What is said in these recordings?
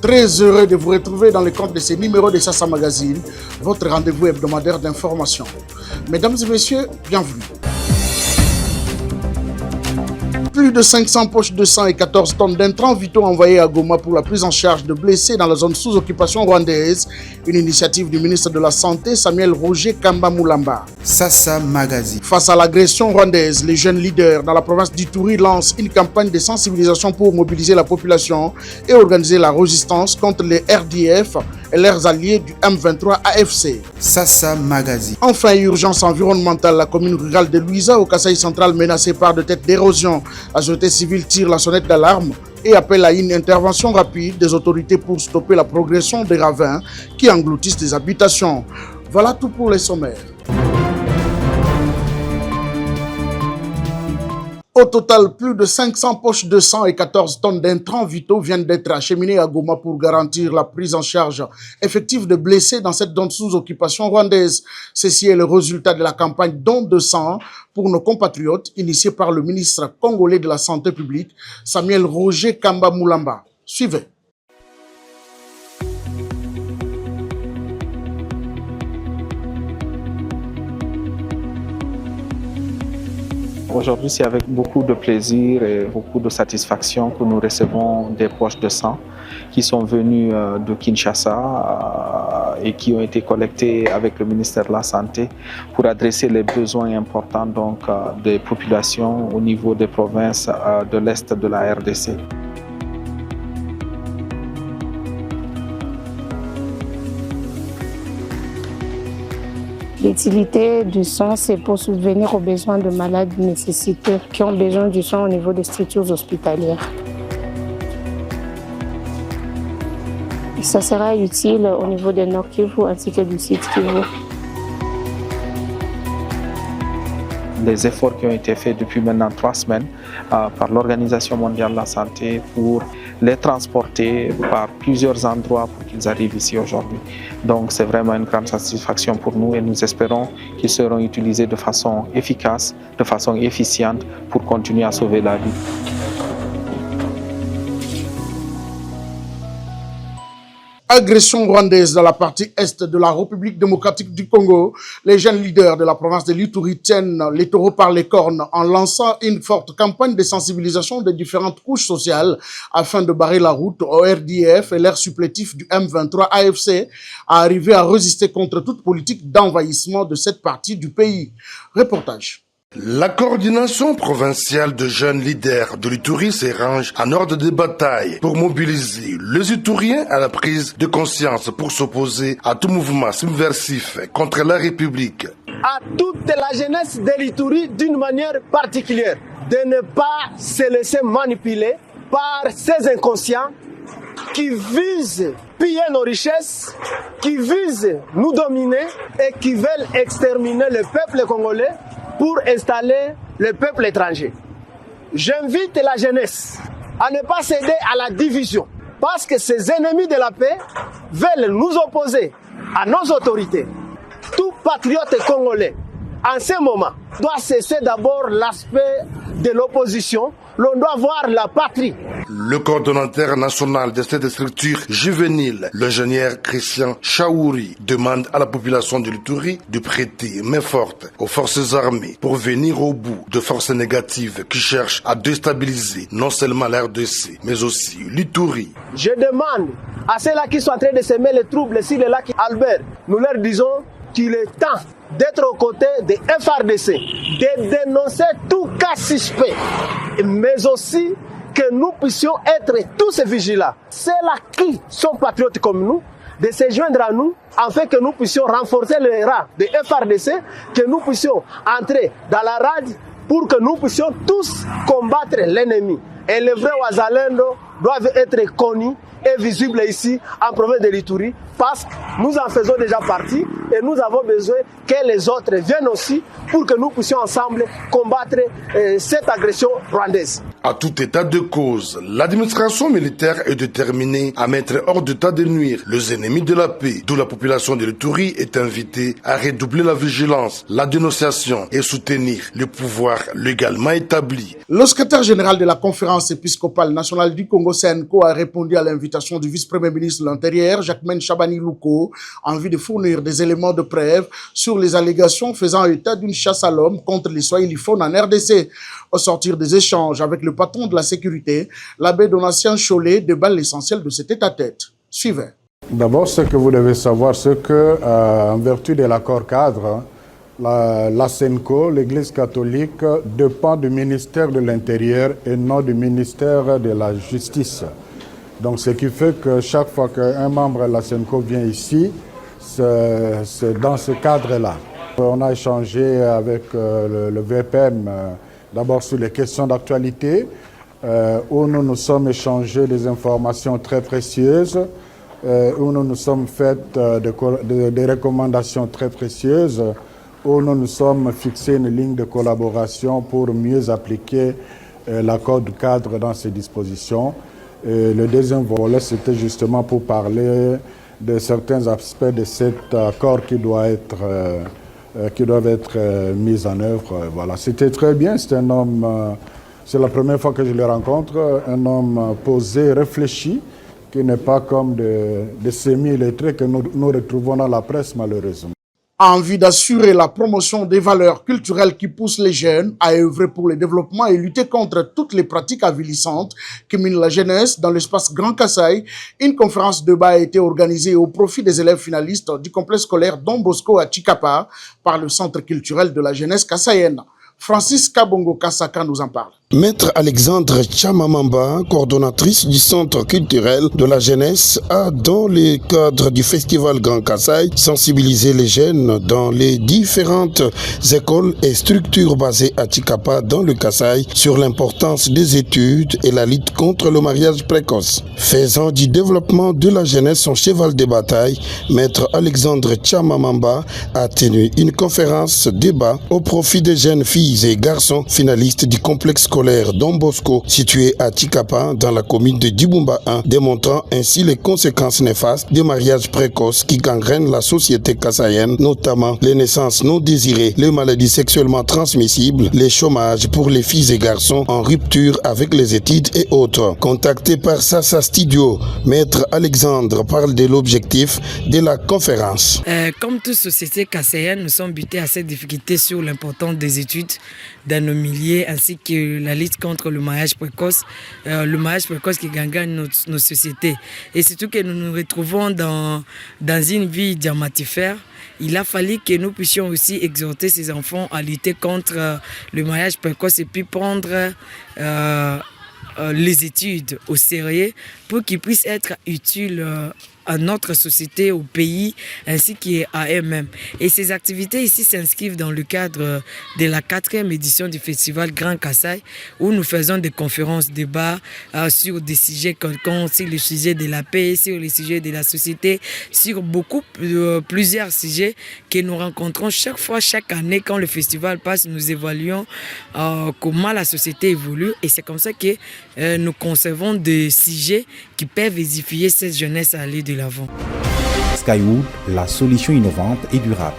Très heureux de vous retrouver dans le compte de ces numéros de Sassa Magazine, votre rendez-vous hebdomadaire d'information. Mesdames et messieurs, bienvenue. Plus de 500 poches de sang et 14 tonnes d'intrants vitaux envoyés à Goma pour la prise en charge de blessés dans la zone sous occupation rwandaise. Une initiative du ministre de la Santé, Samuel Roger Kamba Moulamba. Sassa Magazine. Face à l'agression rwandaise, les jeunes leaders dans la province d'Ituri lancent une campagne de sensibilisation pour mobiliser la population et organiser la résistance contre les RDF et leurs alliés du M23 AFC. Sassa Magazine. Enfin, urgence environnementale, la commune rurale de Louisa au Kasaï central menacée par de têtes d'érosion. La société civile tire la sonnette d'alarme et appelle à une intervention rapide des autorités pour stopper la progression des ravins qui engloutissent des habitations. Voilà tout pour les sommaires. Au total, plus de 500 poches de sang et 14 tonnes d'intrants vitaux viennent d'être acheminés à Goma pour garantir la prise en charge effective de blessés dans cette zone sous occupation rwandaise. Ceci est le résultat de la campagne don de sang pour nos compatriotes initiée par le ministre congolais de la Santé publique, Samuel Roger Kamba Moulamba. Suivez. Aujourd'hui, c'est avec beaucoup de plaisir et beaucoup de satisfaction que nous recevons des poches de sang qui sont venues de Kinshasa et qui ont été collectées avec le ministère de la Santé pour adresser les besoins importants des populations au niveau des provinces de l'Est de la RDC. L'utilité du sang, c'est pour subvenir aux besoins de malades nécessiteux qui ont besoin du sang au niveau des structures hospitalières. Ça sera utile au niveau des Nord Kivu ainsi que du Sud Kivu. Les efforts qui ont été faits depuis maintenant 3 semaines par l'Organisation mondiale de la santé pour les transporter par plusieurs endroits pour qu'ils arrivent ici aujourd'hui. Donc c'est vraiment une grande satisfaction pour nous et nous espérons qu'ils seront utilisés de façon efficace, de façon efficiente pour continuer à sauver la vie. Agression rwandaise dans la partie est de la République démocratique du Congo. Les jeunes leaders de la province de l'Ituri tiennent les taureaux par les cornes en lançant une forte campagne de sensibilisation des différentes couches sociales afin de barrer la route au RDF et leurs supplétifs du M23 AFC à arriver à résister contre toute politique d'envahissement de cette partie du pays. Reportage. La coordination provinciale de jeunes leaders de l'Ituri s'arrange en ordre de bataille pour mobiliser les Ituriens à la prise de conscience pour s'opposer à tout mouvement subversif contre la République. À toute la jeunesse de l'Ituri d'une manière particulière, de ne pas se laisser manipuler par ces inconscients qui visent piller nos richesses, qui visent nous dominer et qui veulent exterminer le peuple congolais pour installer le peuple étranger. J'invite la jeunesse à ne pas céder à la division, parce que ces ennemis de la paix veulent nous opposer à nos autorités. Tout patriote congolais, en ce moment, doit cesser d'abord l'aspect de l'opposition. L'on doit voir la patrie. Le coordonnateur national de cette structure juvénile, l'ingénieur Christian Chaouri, demande à la population de l'Ituri de prêter main forte aux forces armées pour venir au bout de forces négatives qui cherchent à déstabiliser non seulement la RDC, mais aussi l'Ituri. Je demande à ceux-là qui sont en train de semer les troubles sur le lac Albert, nous leur disons qu'il est temps d'être aux côtés des FRDC, de dénoncer tout cas suspect, mais aussi que nous puissions être tous vigilants. Ceux-là qui sont patriotes comme nous, de se joindre à nous, afin que nous puissions renforcer les rangs des FRDC, que nous puissions entrer dans la rade pour que nous puissions tous combattre l'ennemi. Et les vrais Wazalendo doivent être connus et visibles ici, en province de l'Ituri, parce que nous en faisons déjà partie et nous avons besoin que les autres viennent aussi pour que nous puissions ensemble combattre cette agression rwandaise. À tout état de cause, l'administration militaire est déterminée à mettre hors d'état de nuire les ennemis de la paix, d'où la population de l'Ituri est invitée à redoubler la vigilance, la dénonciation et soutenir le pouvoir légalement établi. Le secrétaire général de la conférence épiscopale nationale du Congo, CNCO, a répondu à l'invitation du vice-premier ministre de l'Intérieur, Jacquemaine Chabani Louko, en vue de fournir des éléments de preuve sur les allégations faisant état d'une chasse à l'homme contre les Swahiliphones en RDC. Au sortir des échanges avec le patron de la sécurité, l'abbé Donatien Cholet déballe l'essentiel de cet état-tête. Suivez. D'abord, ce que vous devez savoir, c'est que, en vertu de l'accord cadre, la CNCO, l'Église catholique, dépend du ministère de l'Intérieur et non du ministère de la Justice. Donc, ce qui fait que chaque fois qu'un membre de la CNCO vient ici, c'est dans ce cadre-là. On a échangé avec le VPM, d'abord sur les questions d'actualité, où nous nous sommes échangés des informations très précieuses, où nous nous sommes fait des recommandations très précieuses, où nous nous sommes fixés une ligne de collaboration pour mieux appliquer l'accord du cadre dans ses dispositions. Et le deuxième volet, c'était justement pour parler de certains aspects de cet accord qui doivent être mis en œuvre. Voilà. C'était très bien, c'est un homme, c'est la première fois que je le rencontre, un homme posé, réfléchi, qui n'est pas comme des semi-illettrés que nous retrouvons dans la presse malheureusement. En vue d'assurer la promotion des valeurs culturelles qui poussent les jeunes à œuvrer pour le développement et lutter contre toutes les pratiques avilissantes qui minent la jeunesse dans l'espace Grand Kasaï, une conférence de débat a été organisée au profit des élèves finalistes du complexe scolaire Don Bosco à Chikapa par le Centre culturel de la jeunesse kassaïenne. Francis Kabongo Kasaka nous en parle. Maître Alexandre Chamamamba, coordonnatrice du Centre culturel de la jeunesse, a, dans le cadre du Festival Grand Kasaï, sensibilisé les jeunes dans les différentes écoles et structures basées à Chikapa dans le Kasaï sur l'importance des études et la lutte contre le mariage précoce. Faisant du développement de la jeunesse son cheval de bataille, Maître Alexandre Chamamamba a tenu une conférence débat au profit des jeunes filles et garçons finalistes du complexe scolaire Don Bosco, situé à Chikapa dans la commune de Dibumba 1, démontrant ainsi les conséquences néfastes des mariages précoces qui gangrènent la société kassaïenne, notamment les naissances non désirées, les maladies sexuellement transmissibles, les chômages pour les filles et garçons en rupture avec les études et autres. Contacté par Sasa Studio, Maître Alexandre parle de l'objectif de la conférence. Comme toute société kassaïenne, nous sommes butés à cette difficulté sur l'importance des études dans nos milieux ainsi que la lutte contre le mariage précoce qui gangrène nos sociétés. Et surtout que nous nous retrouvons dans une vie diamantifère. Il a fallu que nous puissions aussi exhorter ces enfants à lutter contre le mariage précoce et puis prendre les études au sérieux pour qu'ils puissent être utiles à notre société, au pays, ainsi qu'à eux-mêmes. Et ces activités ici s'inscrivent dans le cadre de la 4e édition du Festival Grand Kasaï, où nous faisons des conférences, débats sur des sujets quelconques, sur le sujet de la paix, sur le sujet de la société, sur plusieurs sujets que nous rencontrons chaque fois, chaque année, quand le festival passe, nous évaluons comment la société évolue, et c'est comme ça que nous conservons des sujets qui peuvent édifier cette jeunesse à aller de l'avant. Skywood, la solution innovante et durable.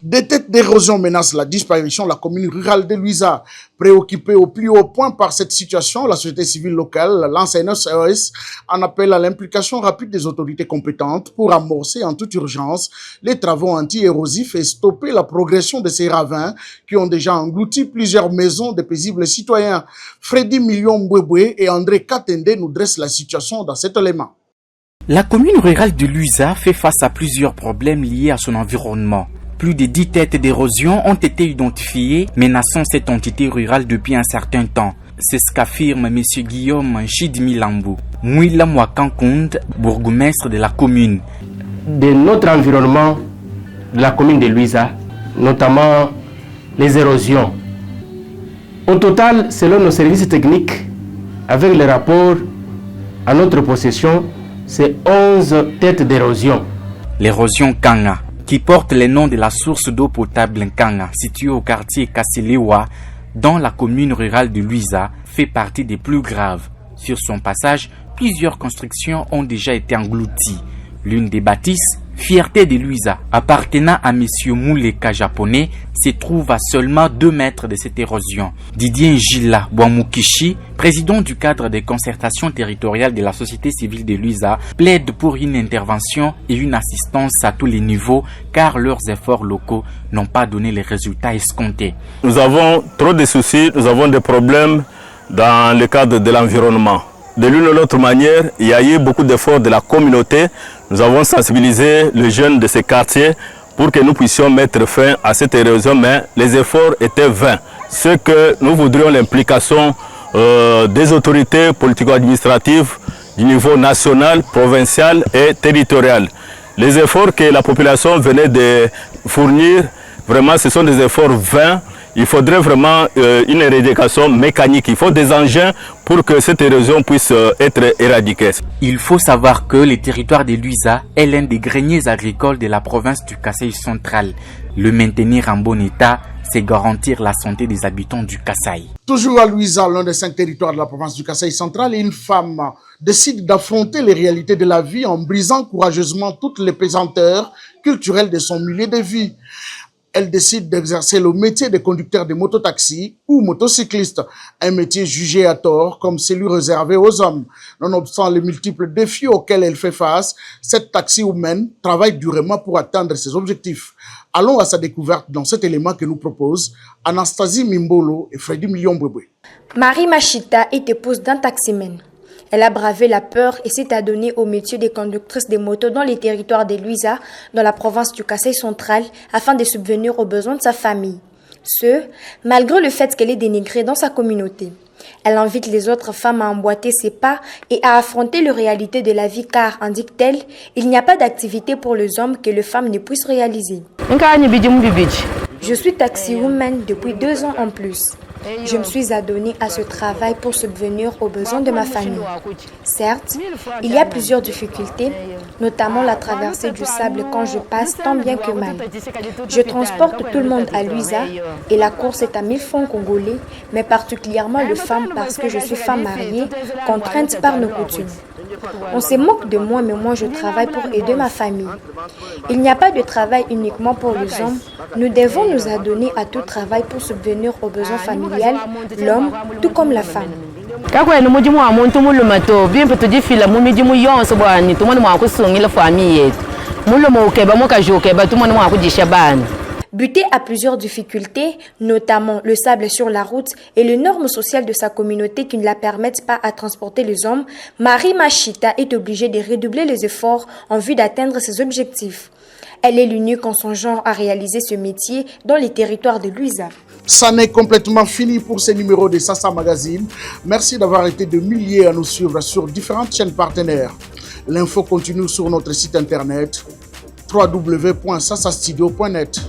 Des têtes d'érosion menacent la disparition de la commune rurale de Luisa. Préoccupée au plus haut point par cette situation, la société civile locale lance un SOS en appel à l'implication rapide des autorités compétentes pour amorcer en toute urgence les travaux anti-érosifs et stopper la progression de ces ravins qui ont déjà englouti plusieurs maisons de paisibles citoyens. Freddy Million Mbwebwe et André Katende nous dressent la situation dans cet élément. La commune rurale de Luisa fait face à plusieurs problèmes liés à son environnement. Plus de 10 têtes d'érosion ont été identifiées, menaçant cette entité rurale depuis un certain temps. C'est ce qu'affirme M. Guillaume Chidmilambu, Mouila Mwakankound, bourgmestre de la commune. De notre environnement de la commune de Luisa, notamment les érosions. Au total, selon nos services techniques, avec les rapports à notre possession, c'est 11 têtes d'érosion. L'érosion Kanga, qui porte les noms de la source d'eau potable Nkanga, située au quartier Kasselewa, dans la commune rurale de Luiza, fait partie des plus graves. Sur son passage, plusieurs constructions ont déjà été englouties. L'une des bâtisses, fierté de Luiza, appartenant à M. Mouleka japonais, se trouve à seulement 2 mètres de cette érosion. Didier Njila Bwamukishi, président du cadre de concertation territoriale de la société civile de Luiza, plaide pour une intervention et une assistance à tous les niveaux car leurs efforts locaux n'ont pas donné les résultats escomptés. Nous avons trop de soucis, nous avons des problèmes dans le cadre de l'environnement. De l'une ou l'autre manière, il y a eu beaucoup d'efforts de la communauté. Nous avons sensibilisé les jeunes de ces quartiers pour que nous puissions mettre fin à cette érosion, mais les efforts étaient vains. Ce que nous voudrions, l'implication des autorités politico-administratives du niveau national, provincial et territorial. Les efforts que la population venait de fournir, vraiment ce sont des efforts vains. Il faudrait vraiment une éradication mécanique. Il faut des engins pour que cette érosion puisse être éradiquée. Il faut savoir que le territoire de Luiza est l'un des greniers agricoles de la province du Kasaï central. Le maintenir en bon état, c'est garantir la santé des habitants du Kasaï. Toujours à Luiza, l'un des 5 territoires de la province du Kasaï central, une femme décide d'affronter les réalités de la vie en brisant courageusement toutes les pesanteurs culturelles de son milieu de vie. Elle décide d'exercer le métier de conducteur de mototaxi ou motocycliste, un métier jugé à tort comme celui réservé aux hommes. Nonobstant les multiples défis auxquels elle fait face, cette taxi-woman travaille durement pour atteindre ses objectifs. Allons à sa découverte dans cet élément que nous proposent Anastasie Mimbolo et Freddy Miliombwebwe. Marie Machita est épouse d'un taximan. Elle a bravé la peur et s'est adonnée au métier de conductrice de moto dans les territoires de Luiza, dans la province du Kasaï central, afin de subvenir aux besoins de sa famille. Ce, malgré le fait qu'elle est dénigrée dans sa communauté. Elle invite les autres femmes à emboîter ses pas et à affronter les réalités de la vie car, indique-t-elle, il n'y a pas d'activité pour les hommes que les femmes ne puissent réaliser. Je suis taxi-woman depuis 2 ans en plus. Je me suis adonnée à ce travail pour subvenir aux besoins de ma famille. Certes, il y a plusieurs difficultés, notamment la traversée du sable quand je passe tant bien que mal. Je transporte tout le monde à Luiza et la course est à 1000 francs congolais, mais particulièrement les femmes parce que je suis femme mariée, contrainte par nos coutumes. On se moque de moi, mais moi je travaille pour aider ma famille. Il n'y a pas de travail uniquement pour les hommes. Nous devons nous adonner à tout travail pour subvenir aux besoins familiales, l'homme, tout comme la femme. Buté à plusieurs difficultés, notamment le sable sur la route et les normes sociales de sa communauté qui ne la permettent pas à transporter les hommes, Marie Machita est obligée de redoubler les efforts en vue d'atteindre ses objectifs. Elle est l'unique en son genre à réaliser ce métier dans les territoires de Luiza. Ça n'est complètement fini pour ce numéro de Sassa Magazine. Merci d'avoir été de milliers à nous suivre sur différentes chaînes partenaires. L'info continue sur notre site internet www.sassastudio.net.